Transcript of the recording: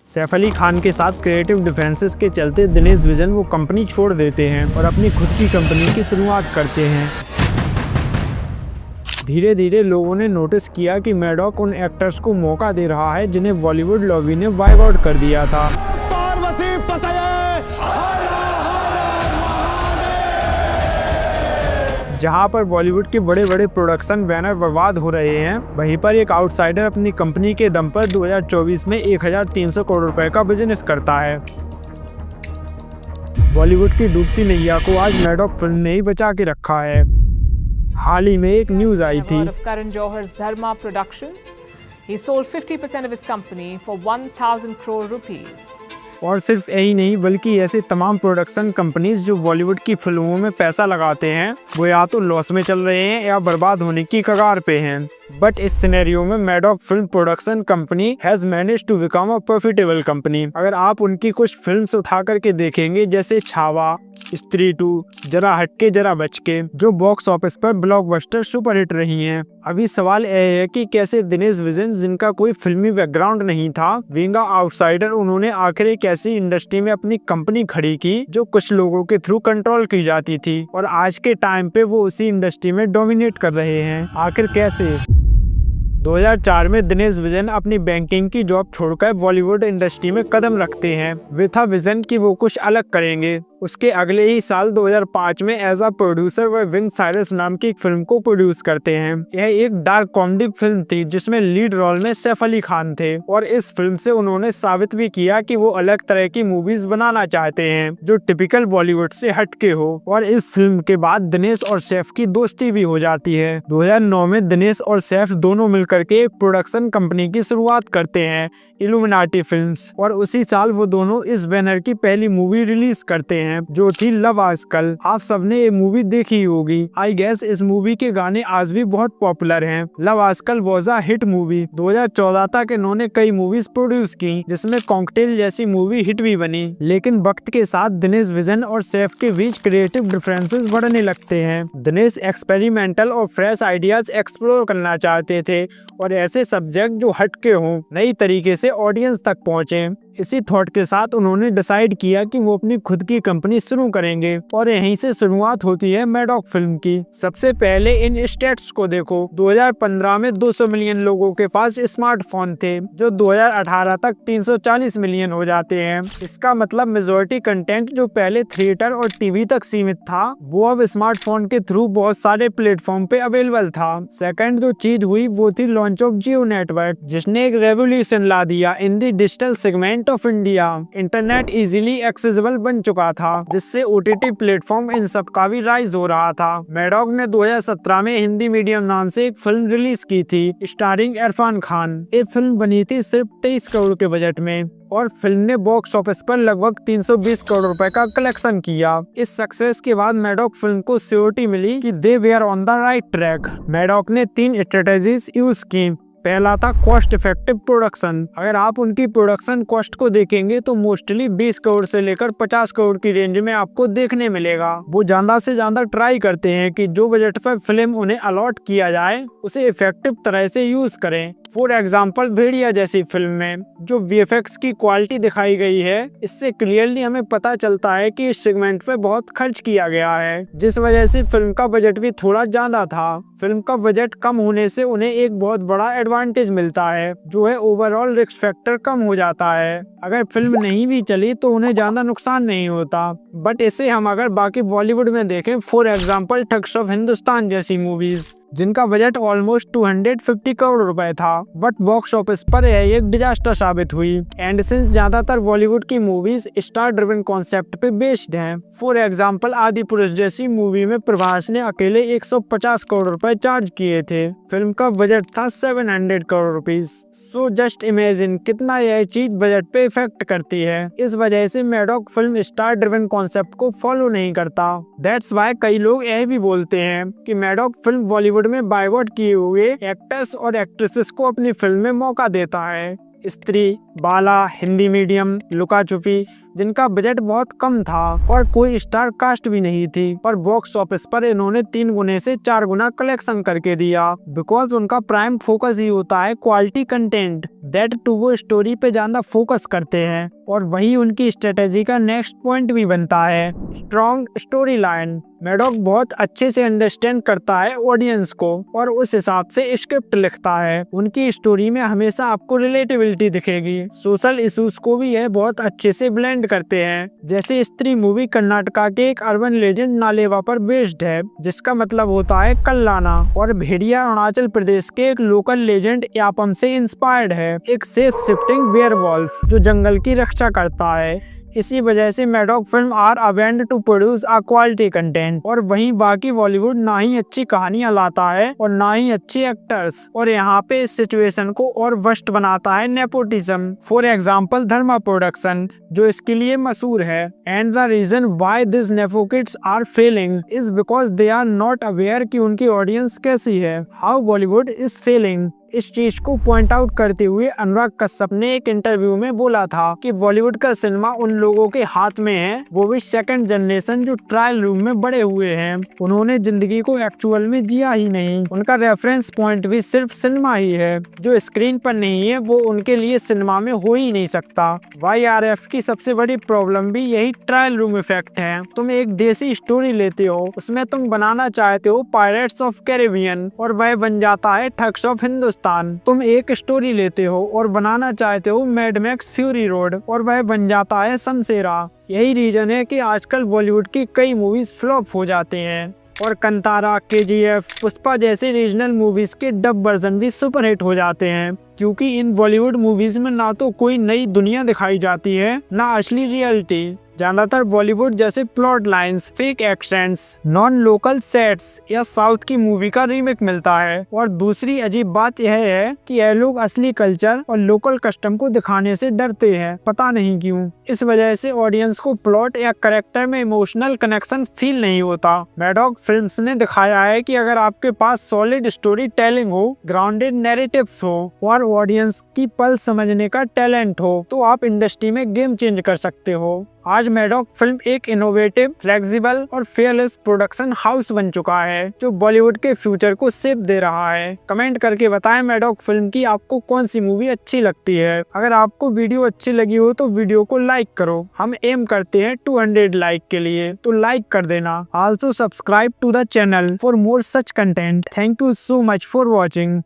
सैफ अली खान के साथ creative differences के चलते दिनेश विजन वो कंपनी छोड़ देते हैं और अपनी खुद की कंपनी की शुरुआत करते हैं। धीरे धीरे लोगों ने नोटिस किया कि मैडॉक उन एक्टर्स को मौका दे रहा है जिन्हें बॉलीवुड लॉबी ने बाय आउट कर दिया था। पार्वती पतये जहां पर बॉलीवुड के बड़े बड़े प्रोडक्शन बैनर बर्बाद हो रहे हैं, वहीं पर एक आउटसाइडर अपनी कंपनी के दम पर 2024 में 1300 करोड़ रुपए का बिजनेस करता है। बॉलीवुड की डूबती नैया को आज मैडॉक फिल्म ने ही बचा के रखा है। हाल ही में एक न्यूज आई थी। Karan Johar's Dharma Productions. He sold 50% of his company for 1,000 crore rupees. और सिर्फ यही नहीं बल्कि ऐसे तमाम प्रोडक्शन कंपनीज जो बॉलीवुड की फिल्मों में पैसा लगाते हैं वो या तो लॉस में चल रहे हैं या बर्बाद होने की कगार पे हैं। बट इस सिनेरियो में Maddock film production company has managed to become a profitable company. अगर आप उनकी कुछ फिल्म्स उठा करके देखेंगे जैसे छावा, स्त्री 2, जरा हटके जरा बचके, जो बॉक्स ऑफिस पर ब्लॉकबस्टर सुपरहिट रही हैं। अभी सवाल यह है कि कैसे दिनेश विजन, जिनका कोई फिल्मी बैकग्राउंड नहीं था, बीइंग आउटसाइडर, उन्होंने आखिर एक ऐसी इंडस्ट्री में अपनी कंपनी खड़ी की जो कुछ लोगों के थ्रू कंट्रोल की जाती थी और आज के टाइम पे वो उसी इंडस्ट्री में डोमिनेट कर रहे हैं। आखिर कैसे? 2004 में दिनेश विजन अपनी बैंकिंग की जॉब छोड़कर बॉलीवुड इंडस्ट्री में कदम रखते हैं विथ अ विजन कि वो कुछ अलग करेंगे। उसके अगले ही साल 2005 में एज अ प्रोड्यूसर वह विंग साइरस नाम की एक फिल्म को प्रोड्यूस करते हैं। यह एक डार्क कॉमेडी फिल्म थी जिसमें लीड रोल में सैफ अली खान थे और इस फिल्म से उन्होंने साबित भी किया कि वो अलग तरह की मूवीज बनाना चाहते हैं जो टिपिकल बॉलीवुड से हटके हो। और इस फिल्म के बाद दिनेश और सैफ की दोस्ती भी हो जाती है। 2009 में दिनेश और सैफ दोनों मिलकर के एक प्रोडक्शन कंपनी की शुरुआत करते हैं, इल्यूमिनाटी फिल्म्स, और उसी साल वो दोनों इस बैनर की पहली मूवी रिलीज करते हैं जो थी लव आजकल। आप सबने ये मूवी देखी होगी। आई गेस इस मूवी के गाने आज भी बहुत पॉपुलर हैं। लव आजकल वॉज अ हिट मूवी। 2014 तक इन्होंने कई मूवीज प्रोड्यूस की जिसमें कॉकटेल जैसी मूवी हिट भी बनी। लेकिन वक्त के साथ दिनेश विजन और सैफ के बीच क्रिएटिव डिफरेंसेस बढ़ने लगते हैं। दिनेश एक्सपेरिमेंटल और फ्रेश आइडियाज एक्सप्लोर करना चाहते थे और ऐसे सब्जेक्ट जो हटके हों, नई तरीके से ऑडियंस तक पहुंचे। इसी थॉट के साथ उन्होंने डिसाइड किया कि वो अपनी खुद की कंपनी शुरू करेंगे और यहीं से शुरुआत होती है मैडॉक फिल्म की। सबसे पहले इन स्टेट्स को देखो। 2015 में 200 मिलियन लोगों के पास स्मार्टफोन थे जो 2018 तक 340 मिलियन हो जाते हैं। इसका मतलब मेजॉरिटी कंटेंट जो पहले थिएटर और टीवी तक सीमित था वो अब स्मार्टफोन के थ्रू बहुत सारे प्लेटफॉर्म पे अवेलेबल था। सेकंड जो चीज हुई वो थी लॉन्च ऑफ जियो नेटवर्क, जिसने एक रेवोल्यूशन ला दिया in the digital segment of India. Internet easily accessible बन चुका था जिससे ओटीटी प्लेटफॉर्म इन सब का भी राइज हो रहा था। मैडॉक ने 2017 में हिंदी मीडियम नाम से एक फिल्म रिलीज की थी स्टारिंग इरफान खान। ये फिल्म बनी थी सिर्फ 23 करोड़ के बजट में और फिल्म ने बॉक्स ऑफिस पर लगभग 320 करोड़ रुपए का कलेक्शन किया। इस सक्सेस के बाद मैडॉक फिल्म को श्योरिटी मिली कि they were on the right track. Maddock ने 3 स्ट्रेटेजीज यूज की। पहला था कॉस्ट इफेक्टिव प्रोडक्शन। अगर आप उनकी प्रोडक्शन कॉस्ट को देखेंगे तो मोस्टली 20 करोड़ से लेकर 50 करोड़ की रेंज में आपको देखने मिलेगा। वो ज्यादा से ज्यादा ट्राई करते हैं कि जो बजट पर फिल्म उन्हें अलॉट किया जाए उसे इफेक्टिव तरह से यूज करें। फॉर एग्जाम्पल भेड़िया जैसी फिल्म में जो वीएफएक्स की क्वालिटी दिखाई गई है, इससे क्लियरली हमें पता चलता है कि इस सेगमेंट पे बहुत खर्च किया गया है, जिस वजह से फिल्म का बजट भी थोड़ा ज्यादा था। फिल्म का बजट कम होने से उन्हें एक बहुत बड़ा एडवांटेज मिलता है जो है ओवरऑल रिस्क फैक्टर कम हो जाता है। अगर फिल्म नहीं भी चली तो उन्हें ज्यादा नुकसान नहीं होता। बट इसे हम अगर बाकी बॉलीवुड में देखें, for example thugs of Hindustan जैसी मूवीज जिनका बजट ऑलमोस्ट 250 करोड़ रुपए था, बट बॉक्स ऑफिस पर यह एक डिजास्टर साबित हुई। एंड सिंस ज्यादातर बॉलीवुड की मूवीज स्टार ड्रिवन कॉन्सेप्ट पे बेस्ड हैं। फॉर एग्जांपल आदि पुरुष जैसी मूवी में प्रभास ने अकेले 150 करोड़ रुपए चार्ज किए थे। फिल्म का बजट था 700 crore rupees. So just imagine कितना यह चीज बजट पे इफेक्ट करती है। इस वजह से Maddock film star driven concept को फॉलो नहीं करता। दैट्स वाई कई लोग यह भी बोलते हैं कि मैडॉक फिल्म बॉलीवुड में बायकॉट किए हुए एक्टर्स और एक्ट्रेसेस को अपनी फिल्म में मौका देता है। स्त्री, बाला, हिंदी मीडियम, लुका छुपी, जिनका बजट बहुत कम था और कोई स्टार कास्ट भी नहीं थी, पर बॉक्स ऑफिस पर इन्होंने 3 गुने से 4 गुना कलेक्शन करके दिया। बिकॉज उनका प्राइम फोकस ही होता है क्वालिटी कंटेंट, दैट टू वो स्टोरी पे ज्यादा फोकस करते हैं और वही उनकी स्ट्रेटेजी का नेक्स्ट पॉइंट भी बनता है, स्ट्रॉन्ग स्टोरी लाइन। मैडॉक बहुत अच्छे से अंडरस्टैंड करता है ऑडियंस को और उस हिसाब से स्क्रिप्ट लिखता है। उनकी स्टोरी में हमेशा आपको रिलेटेबिलिटी दिखेगी। सोशल इश्यूज को भी यह बहुत अच्छे से ब्लेंड करते हैं। जैसे स्त्री मूवी कर्नाटका के एक अर्बन लेजेंड नालेवा पर बेस्ड है, जिसका मतलब होता है कल्लाना, और भेड़िया अरुणाचल प्रदेश के एक लोकल लेजेंड यापम से इंस्पायर्ड है, एक सेफ शिफ्टिंग वेयरवॉल्फ जो जंगल की रक्षा करता है। इसी वजह से Maddock film are avid to produce a quality content. और वहीं बाकी बॉलीवुड ना ही अच्छी कहानियां लाता है और ना ही अच्छे एक्टर्स, और यहाँ पे इस सिचुएशन को और वर्स्ट बनाता है nepotism. For example Dharma production, जो इसके लिए मशहूर है। And the reason why this nepo kids are failing is because they are not aware कि उनकी ऑडियंस कैसी है, हाउ बॉलीवुड इज फेलिंग। इस चीज को पॉइंट आउट करते हुए अनुराग कश्यप ने एक इंटरव्यू में बोला था कि बॉलीवुड का सिनेमा उन लोगों के हाथ में है, वो भी सेकंड जनरेशन जो ट्रायल रूम में बड़े हुए हैं। उन्होंने जिंदगी को एक्चुअल में जिया ही नहीं। उनका रेफरेंस पॉइंट भी सिर्फ सिनेमा ही है, जो स्क्रीन पर नहीं है वो उनके लिए सिनेमा में हो ही नहीं सकता। YRF की सबसे बड़ी प्रॉब्लम भी यही ट्रायल रूम इफेक्ट है। तुम एक देसी स्टोरी लेते हो, उसमें तुम बनाना चाहते हो पायरेट्स ऑफ कैरिबियन और वह बन जाता है ठग्स ऑफ हिंदुस्तान। तुम एक स्टोरी लेते हो और बनाना चाहते हो मैड मैक्स फ्यूरी रोड और वह बन जाता है शमशेरा। यही रीजन है कि आजकल बॉलीवुड की कई मूवीज फ्लॉप हो जाते हैं और कंतारा, KGF, पुष्पा जैसे रीजनल मूवीज के डब वर्जन भी सुपरहिट हो जाते हैं, क्योंकि इन बॉलीवुड मूवीज में ना तो कोई नई दुनिया दिखाई जाती है ना असली रियलिटी। ज्यादातर बॉलीवुड जैसे plot lines, fake accents, non local sets या साउथ की मूवी का रीमेक मिलता है। और दूसरी अजीब बात यह है कि यह लोग असली कल्चर और लोकल कस्टम को दिखाने से डरते हैं, पता नहीं क्यों। इस वजह से ऑडियंस को प्लॉट या कैरेक्टर में इमोशनल कनेक्शन फील नहीं होता। मैडॉक फिल्म्स ने दिखाया है कि अगर आपके पास सॉलिड स्टोरी टेलिंग हो, ग्राउंडेड नैरेटिव्स हो और ऑडियंस की पल समझने का टैलेंट हो, तो आप इंडस्ट्री में गेम चेंज कर सकते हो। आज मैडॉक फिल्म एक इनोवेटिव, फ्लेक्सिबल और फेयरलेस प्रोडक्शन हाउस बन चुका है, जो बॉलीवुड के फ्यूचर को शेप दे रहा है। कमेंट करके बताएं मैडॉक फिल्म की आपको कौन सी मूवी अच्छी लगती है। अगर आपको वीडियो अच्छी लगी हो तो वीडियो को लाइक करो। हम एम करते हैं 200 लाइक के लिए, तो लाइक कर देना। Also subscribe to the channel for more such content. Thank you so much for watching.